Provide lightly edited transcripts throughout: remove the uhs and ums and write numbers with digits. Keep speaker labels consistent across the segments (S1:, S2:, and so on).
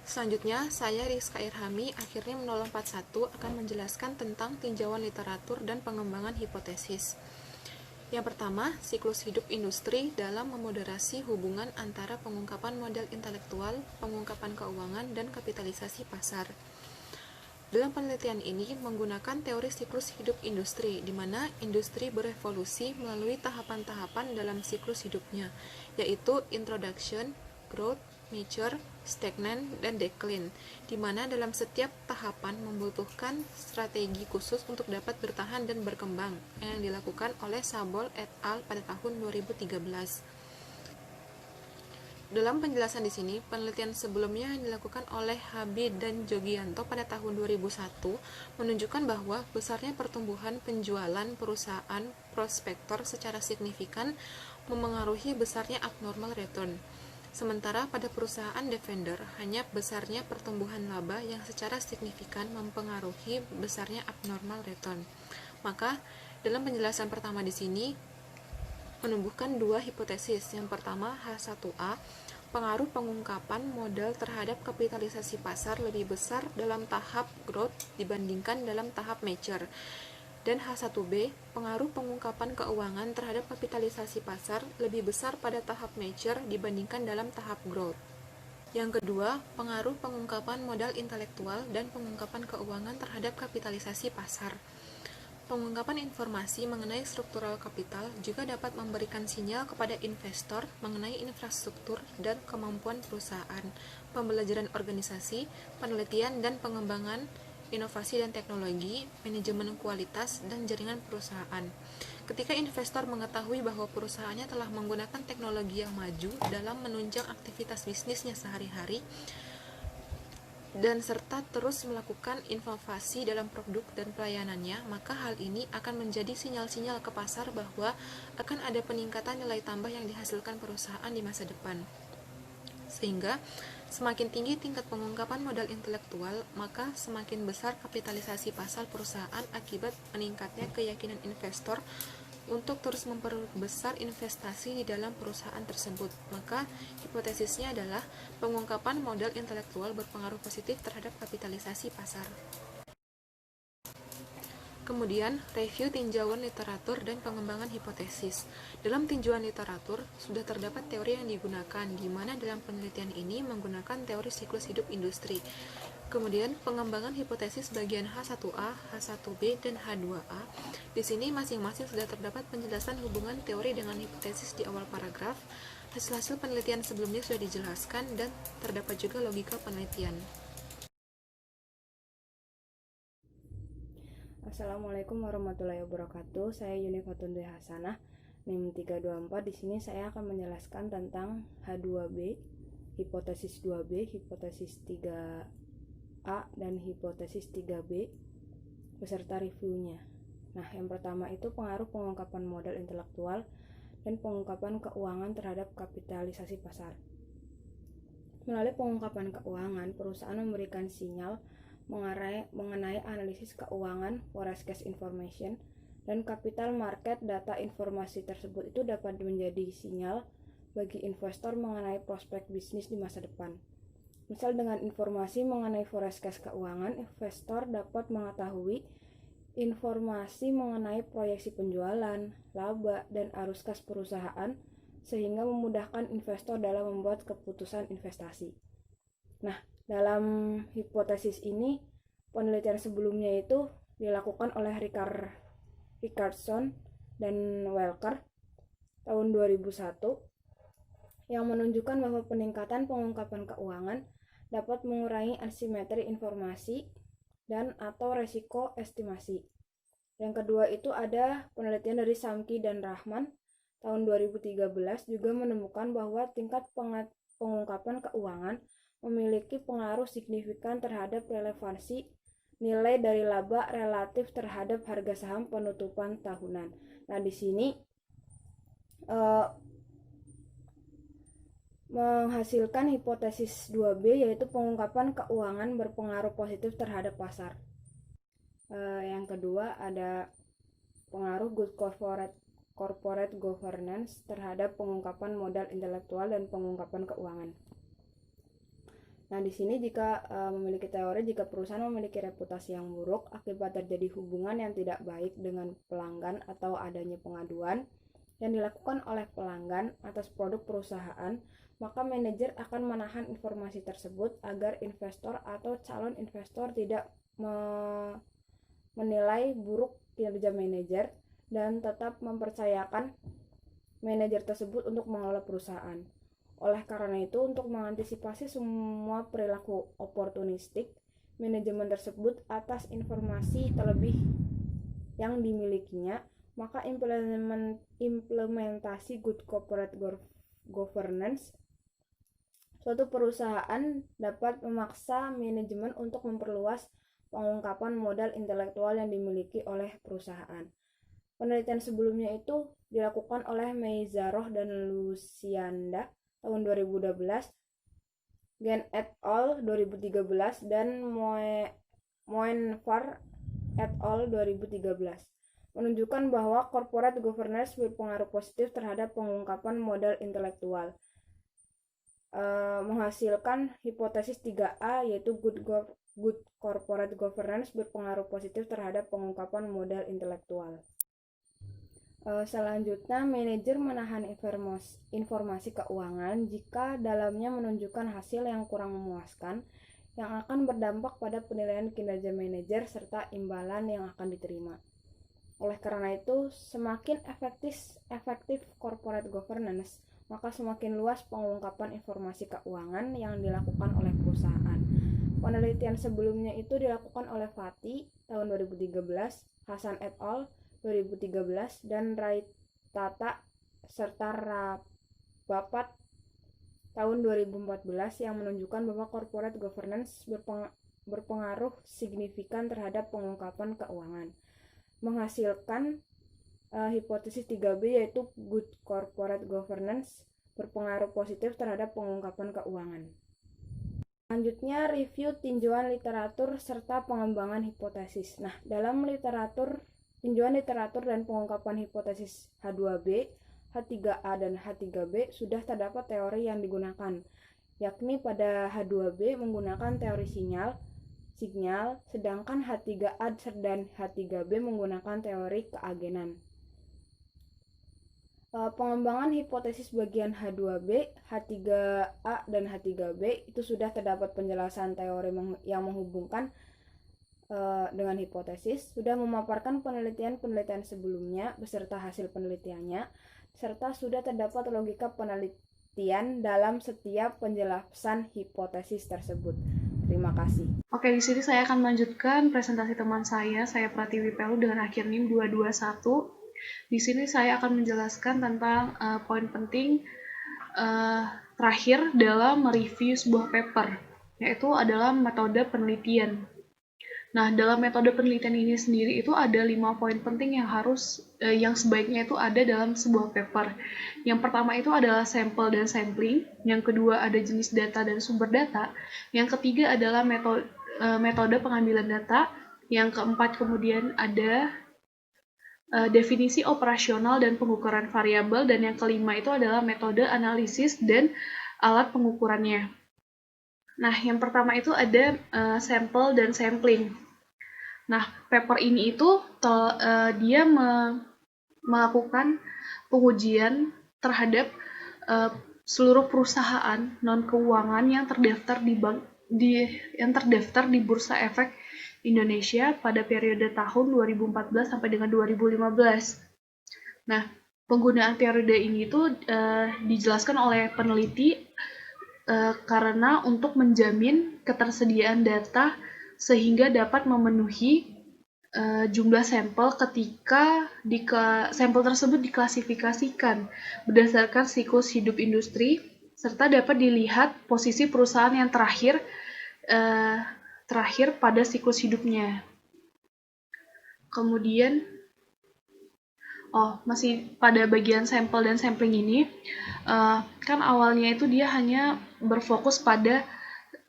S1: Selanjutnya, saya Rizka Irhami akhirnya 041 akan menjelaskan tentang tinjauan literatur dan pengembangan hipotesis. Yang pertama, siklus hidup industri dalam memoderasi hubungan antara pengungkapan model intelektual, pengungkapan keuangan, dan kapitalisasi pasar. Dalam penelitian ini menggunakan teori siklus hidup industri, di mana industri berevolusi melalui tahapan-tahapan dalam siklus hidupnya, yaitu introduction, growth, mature, stagnant, dan decline, di mana dalam setiap tahapan membutuhkan strategi khusus untuk dapat bertahan dan berkembang, yang dilakukan oleh Sabol et al. Pada tahun 2013. Dalam penjelasan di sini, penelitian sebelumnya yang dilakukan oleh Habib dan Jogianto pada tahun 2001 menunjukkan bahwa besarnya pertumbuhan penjualan perusahaan prospektor secara signifikan memengaruhi besarnya abnormal return. Sementara pada perusahaan defender, hanya besarnya pertumbuhan laba yang secara signifikan mempengaruhi besarnya abnormal return. Maka, dalam penjelasan pertama di sini, menumbuhkan dua hipotesis. Yang pertama, H1A, pengaruh pengungkapan modal terhadap kapitalisasi pasar lebih besar dalam tahap growth dibandingkan dalam tahap mature. Dan H1B, pengaruh pengungkapan keuangan terhadap kapitalisasi pasar lebih besar pada tahap mature dibandingkan dalam tahap growth. Yang kedua, pengaruh pengungkapan modal intelektual dan pengungkapan keuangan terhadap kapitalisasi pasar. Pengungkapan informasi mengenai struktural kapital juga dapat memberikan sinyal kepada investor mengenai infrastruktur dan kemampuan perusahaan, pembelajaran organisasi, penelitian dan pengembangan inovasi dan teknologi, manajemen kualitas, dan jaringan perusahaan. Ketika investor mengetahui bahwa perusahaannya telah menggunakan teknologi yang maju dalam menunjang aktivitas bisnisnya sehari-hari, dan serta terus melakukan inovasi dalam produk dan pelayanannya, maka hal ini akan menjadi sinyal-sinyal ke pasar bahwa akan ada peningkatan nilai tambah yang dihasilkan perusahaan di masa depan. Sehingga semakin tinggi tingkat pengungkapan modal intelektual, maka semakin besar kapitalisasi pasar perusahaan akibat meningkatnya keyakinan investor untuk terus memperbesar investasi di dalam perusahaan tersebut. Maka hipotesisnya adalah pengungkapan modal intelektual berpengaruh positif terhadap kapitalisasi pasar. Kemudian, review tinjauan literatur dan pengembangan hipotesis. Dalam tinjauan literatur, sudah terdapat teori yang digunakan, di mana dalam penelitian ini menggunakan teori siklus hidup industri. Kemudian, pengembangan hipotesis bagian H1A, H1B, dan H2A. Di sini masing-masing sudah terdapat penjelasan hubungan teori dengan hipotesis di awal paragraf. Hasil-hasil penelitian sebelumnya sudah dijelaskan dan terdapat juga logika penelitian.
S2: Assalamualaikum warahmatullahi wabarakatuh. Saya Yuni Fatunde Hasanah, NIM 324. Di sini saya akan menjelaskan tentang H2B, hipotesis 2B, hipotesis 3A, dan hipotesis 3B beserta reviewnya. Nah, yang pertama itu pengaruh pengungkapan modal intelektual dan pengungkapan keuangan terhadap kapitalisasi pasar. Melalui pengungkapan keuangan, perusahaan memberikan sinyal mengenai analisis keuangan, forecast information, dan capital market data. Informasi tersebut itu dapat menjadi sinyal bagi investor mengenai prospek bisnis di masa depan. Misal dengan informasi mengenai forecast keuangan, investor dapat mengetahui informasi mengenai proyeksi penjualan, laba, dan arus kas perusahaan sehingga memudahkan investor dalam membuat keputusan investasi. Nah, dalam hipotesis ini, penelitian sebelumnya itu dilakukan oleh Richardson dan Welker tahun 2001 yang menunjukkan bahwa peningkatan pengungkapan keuangan dapat mengurangi asimetri informasi dan atau resiko estimasi. Yang kedua itu ada penelitian dari Samki dan Rahman tahun 2013 juga menemukan bahwa tingkat pengungkapan keuangan memiliki pengaruh signifikan terhadap relevansi nilai dari laba relatif terhadap harga saham penutupan tahunan. Nah, di sini menghasilkan hipotesis 2B, yaitu pengungkapan keuangan berpengaruh positif terhadap pasar. Yang kedua ada pengaruh good corporate governance terhadap pengungkapan modal intelektual dan pengungkapan keuangan. Nah, di sini jika memiliki teori jika perusahaan memiliki reputasi yang buruk akibat terjadi hubungan yang tidak baik dengan pelanggan atau adanya pengaduan yang dilakukan oleh pelanggan atas produk perusahaan, maka manajer akan menahan informasi tersebut agar investor atau calon investor tidak menilai buruk kinerja manajer dan tetap mempercayakan manajer tersebut untuk mengelola perusahaan. Oleh karena itu, untuk mengantisipasi semua perilaku oportunistik manajemen tersebut atas informasi terlebih yang dimilikinya, maka implementasi good corporate governance suatu perusahaan dapat memaksa manajemen untuk memperluas pengungkapan modal intelektual yang dimiliki oleh perusahaan. Penelitian sebelumnya itu dilakukan oleh Meizaroh dan Lucianda tahun 2012, Gen et al. 2013, dan Moenfar et al. 2013 menunjukkan bahwa corporate governance berpengaruh positif terhadap pengungkapan modal intelektual. Menghasilkan hipotesis 3A yaitu good corporate governance berpengaruh positif terhadap pengungkapan modal intelektual. Selanjutnya, manajer menahan informasi keuangan jika dalamnya menunjukkan hasil yang kurang memuaskan yang akan berdampak pada penilaian kinerja manajer serta imbalan yang akan diterima. Oleh karena itu, semakin efektif corporate governance, maka semakin luas pengungkapan informasi keuangan yang dilakukan oleh perusahaan. Penelitian sebelumnya itu dilakukan oleh Fatih tahun 2013, Hasan et al. 2013, dan Raitata serta Rabapat tahun 2014 yang menunjukkan bahwa corporate governance berpengaruh signifikan terhadap pengungkapan keuangan. Menghasilkan hipotesis 3B yaitu good corporate governance berpengaruh positif terhadap pengungkapan keuangan. Selanjutnya, review tinjauan literatur serta pengembangan hipotesis. Nah, dalam tinjauan literatur dan pengungkapan hipotesis H2B, H3A, dan H3B sudah terdapat teori yang digunakan, yakni pada H2B menggunakan teori sinyal, sedangkan H3A dan H3B menggunakan teori keagenan. Pengembangan hipotesis bagian H2B, H3A, dan H3B itu sudah terdapat penjelasan teori yang menghubungkan dengan hipotesis, sudah memaparkan penelitian sebelumnya beserta hasil penelitiannya, serta sudah terdapat logika penelitian dalam setiap penjelasan hipotesis tersebut. Terima kasih.
S3: Oke, di sini saya akan melanjutkan presentasi teman saya Pratiwi Pelu dengan akhir NIM 221. Di sini saya akan menjelaskan tentang poin penting terakhir dalam mereview sebuah paper, yaitu adalah metode penelitian. Nah, dalam metode penelitian ini sendiri itu ada 5 poin penting yang sebaiknya itu ada dalam sebuah paper. Yang pertama itu adalah sampel dan sampling, yang kedua ada jenis data dan sumber data, yang ketiga adalah metode pengambilan data, yang keempat kemudian ada definisi operasional dan pengukuran variabel, dan yang kelima itu adalah metode analisis dan alat pengukurannya. Nah, yang pertama itu ada sampel dan sampling. Nah, paper ini itu dia melakukan pengujian terhadap seluruh perusahaan non-keuangan yang terdaftar di Bursa Efek Indonesia pada periode tahun 2014 sampai dengan 2015. Nah, penggunaan periode ini itu dijelaskan oleh peneliti karena untuk menjamin ketersediaan data sehingga dapat memenuhi jumlah sampel ketika sampel tersebut diklasifikasikan berdasarkan siklus hidup industri, serta dapat dilihat posisi perusahaan yang terakhir pada siklus hidupnya. Kemudian, masih pada bagian sampel dan sampling ini, kan awalnya itu dia hanya berfokus pada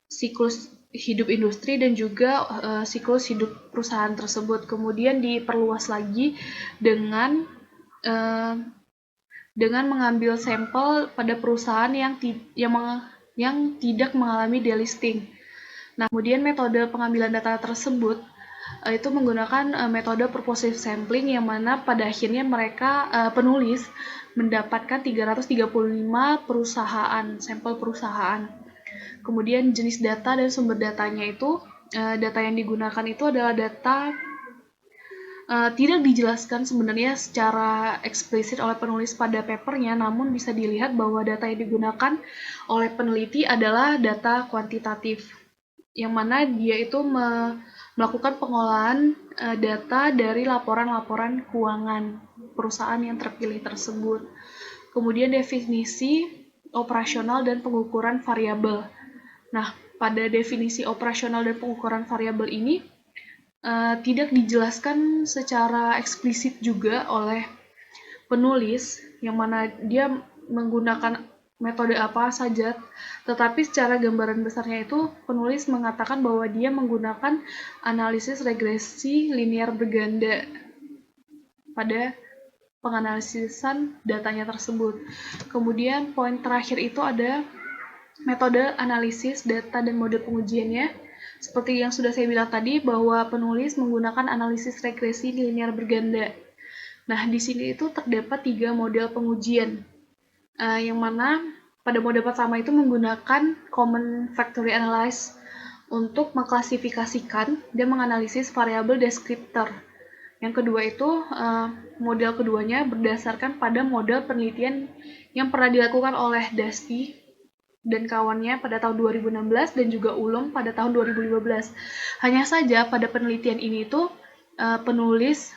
S3: siklus hidup industri dan juga siklus hidup perusahaan tersebut. Kemudian diperluas lagi dengan mengambil sampel pada perusahaan yang yang tidak mengalami delisting. Nah, kemudian metode pengambilan data tersebut itu menggunakan metode purposive sampling yang mana pada akhirnya mereka penulis mendapatkan 335 perusahaan, sampel perusahaan. Kemudian jenis data dan sumber datanya itu, data yang digunakan itu adalah data tidak dijelaskan sebenarnya secara eksplisit oleh penulis pada papernya, namun bisa dilihat bahwa data yang digunakan oleh peneliti adalah data kuantitatif, yang mana dia itu melakukan pengolahan data dari laporan-laporan keuangan perusahaan yang terpilih tersebut. Kemudian definisi operasional dan pengukuran variabel. Nah, pada definisi operasional dan pengukuran variabel ini tidak dijelaskan secara eksplisit juga oleh penulis, yang mana dia menggunakan metode apa saja, tetapi secara gambaran besarnya itu penulis mengatakan bahwa dia menggunakan analisis regresi linear berganda pada penganalisisan datanya tersebut. Kemudian poin terakhir itu ada metode analisis data dan mode pengujiannya. Seperti yang sudah saya bilang tadi, bahwa penulis menggunakan analisis regresi linear berganda. Nah, di sini itu terdapat 3 model pengujian, yang mana pada mode pertama itu menggunakan common factory analysis untuk mengklasifikasikan dan menganalisis variabel deskriptor. Yang kedua itu, model keduanya berdasarkan pada model penelitian yang pernah dilakukan oleh Dusty dan kawannya pada tahun 2016 dan juga Ulum pada tahun 2015. Hanya saja pada penelitian ini tuh penulis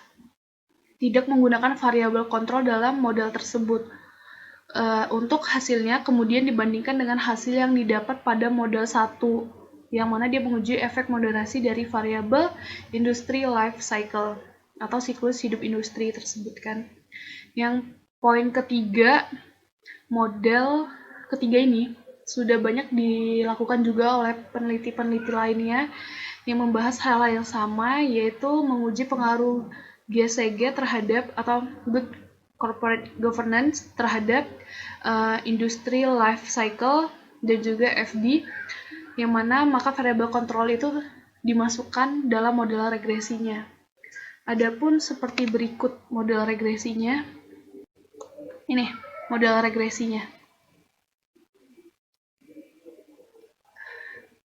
S3: tidak menggunakan variabel kontrol dalam model tersebut. Untuk hasilnya kemudian dibandingkan dengan hasil yang didapat pada model 1, yang mana dia menguji efek moderasi dari variabel industri life cycle atau siklus hidup industri tersebut kan. Yang poin ketiga, model ketiga ini sudah banyak dilakukan juga oleh peneliti-peneliti lainnya yang membahas hal yang sama, yaitu menguji pengaruh GSG terhadap atau good corporate governance terhadap industri life cycle dan juga FD, yang mana maka variabel kontrol itu dimasukkan dalam model regresinya. Adapun seperti berikut model regresinya. Ini model regresinya.